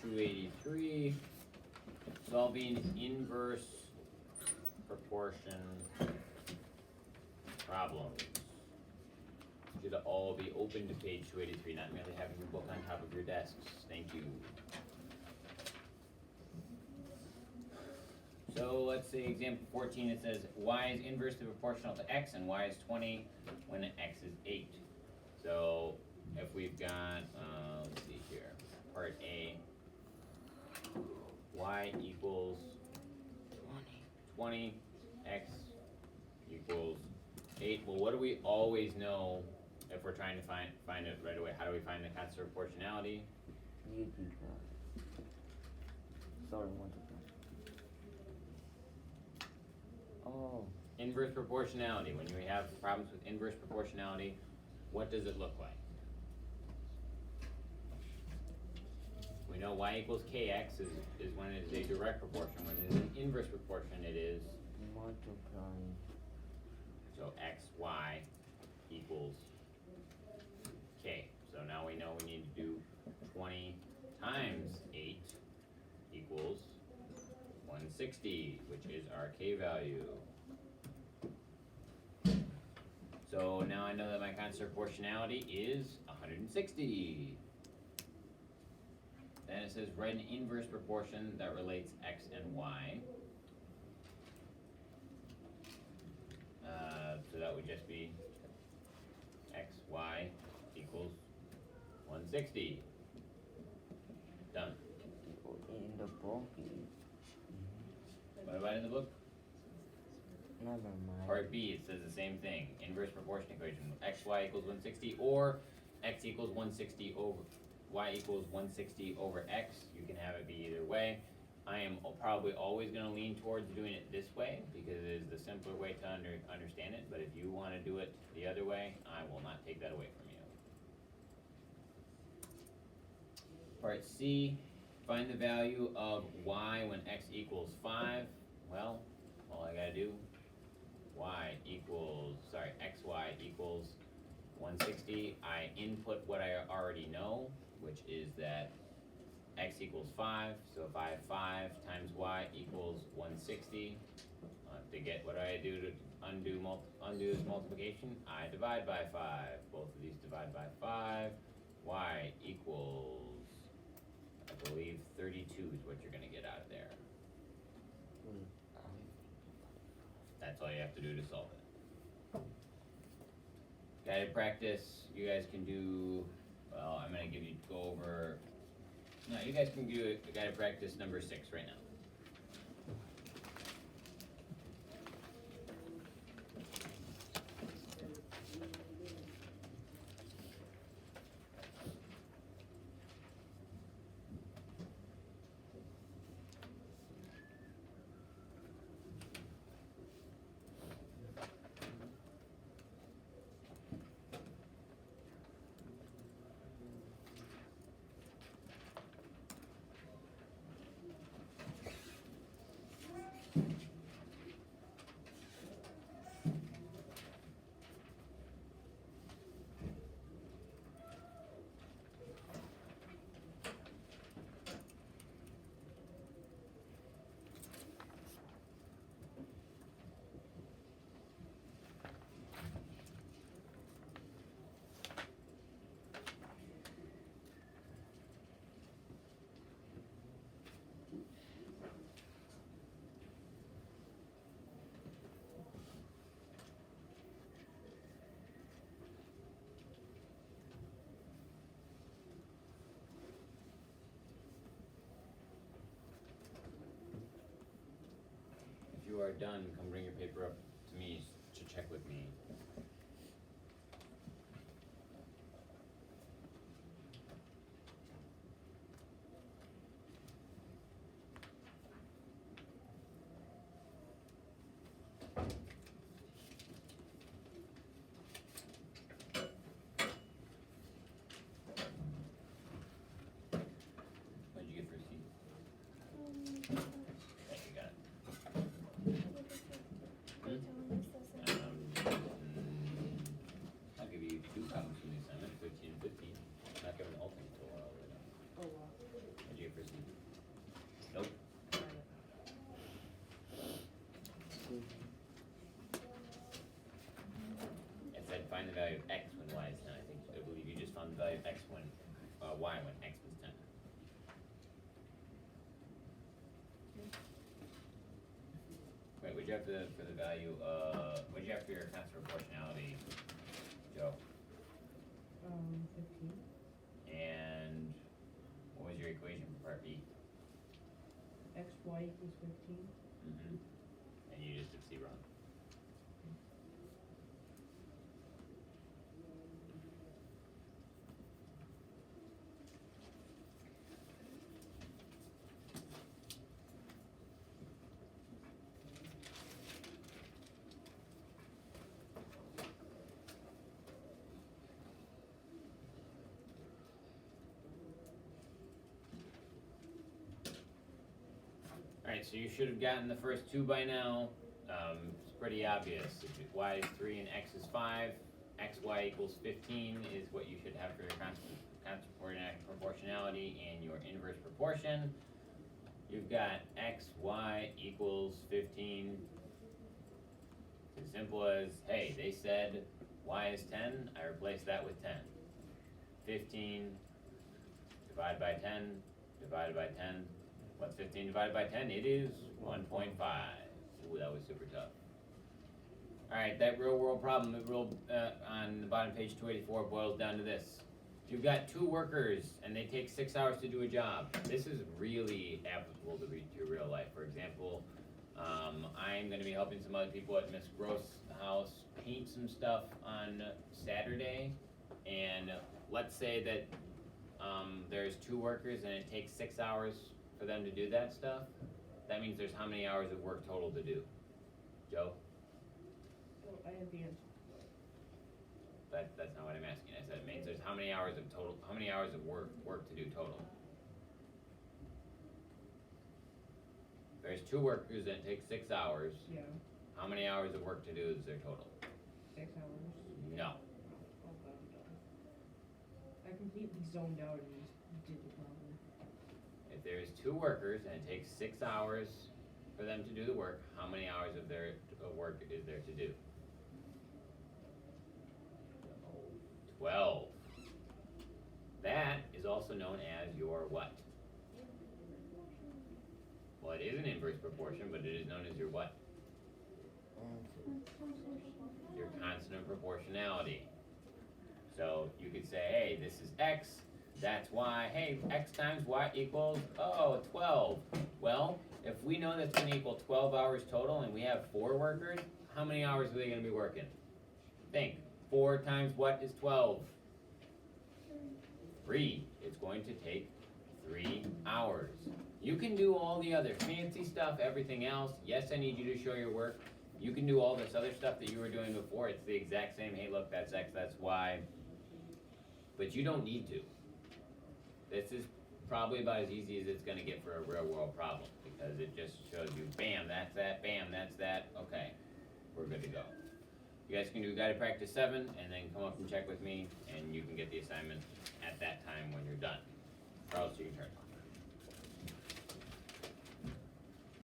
283, solving inverse proportion problems. Should all be open to page 283, not merely having your book on top of your desks. Thank you. So let's say example 14, it says y is inversely proportional to x and y is 20 when x is 8. So if we've got, let's see here, part A, y equals 20, x equals 8. Well, what do we always know if we're trying to find it right away? How do we find the constant of proportionality? Sorry, one second. Oh. Inverse proportionality. When we have problems with inverse proportionality, what does it look like? We know y equals kx is when it is a direct proportion. When it is an inverse proportion, it is Multiplying. so xy equals k. So now we know we need to do 20 times 8 equals 160, which is our k value. So now I know that my constant of proportionality is 160. Then it says write an inverse proportion that relates x and y. So that would just be xy equals 160. Done. In the book. What about in the book? Never mind. Part B, it says the same thing. Inverse proportion equation. Xy equals 160 or x equals 160 over y equals 160 over x. You can have it be either way. I am probably always going to lean towards doing it this way because it is the simpler way to understand it. But if you want to do it the other way, I will not take that away from you. Part C, find the value of y when x equals 5. Well, all I got to do, xy equals 160. I input what I already know, which is that x equals 5. So if I have 5 times y equals 160, to get what I do to undo this multiplication, I divide by 5. Both of these divide by 5. Y equals, I believe, 32 is what you're going to get out of there. That's all you have to do to solve it. Guided practice, you guys can do, well, I'm going to go over, no, you guys can do guided practice number 6 right now. If you are done, come bring your paper up to me to check with me. What did you get for C? Yeah, you got it. value of x when y is 10. I believe you just found the value of x when y when x was 10. Wait, what'd you have for the value what'd you have for your constant proportionality, Joe? 15. And what was your equation for part B? XY equals 15. Mm-hmm. And you just did C wrong. Alright, so you should have gotten the first two by now. It's pretty obvious. If y is 3 and x is 5, xy equals 15 is what you should have for your constant proportionality and your inverse proportion. You've got xy equals 15. It's as simple as, hey, they said y is 10, I replace that with 10. 15 divided by 10 divided by 10. What's 15 divided by 10? It is 1.5. Ooh, that was super tough. Alright, that real world problem on the bottom page 284 boils down to this. You've got two workers and they take 6 hours to do a job. This is really applicable to your real life. For example, I'm going to be helping some other people at Miss Gross' house paint some stuff on Saturday. And let's say that there's two workers and it takes 6 hours for them to do that stuff. That means there's how many hours of work total to do? Joe? Oh, I have the answer. That's not what I'm asking. I said it means there's how many hours of work to do total. There's two workers and it takes 6 hours. Yeah. How many hours of work to do is there total? 6 hours. No. Oh god, I'm done. I completely zoned out and just did the problem. If there's two workers and it takes 6 hours for them to do the work, how many hours of their work is there to do? 12. That is also known as your what? Well, it is an inverse proportion, but it is known as your what? Your constant of proportionality. So you could say, hey, this is x, that's y. Hey, x times y equals, 12. Well, if we know that's going to equal 12 hours total and we have 4 workers, how many hours are they going to be working? Think. 4 times what is 12? 3. It's going to take 3 hours. You can do all the other fancy stuff, everything else. Yes, I need you to show your work. You can do all this other stuff that you were doing before. It's the exact same. Hey, look, that's x, that's y. But you don't need to. This is probably about as easy as it's going to get for a real world problem, because it just shows you, bam, that's that, bam, that's that. Okay, we're good to go. You guys can do guided practice 7 and then come up and check with me, and you can get the assignment at that time when you're done. Or else you can turn it off.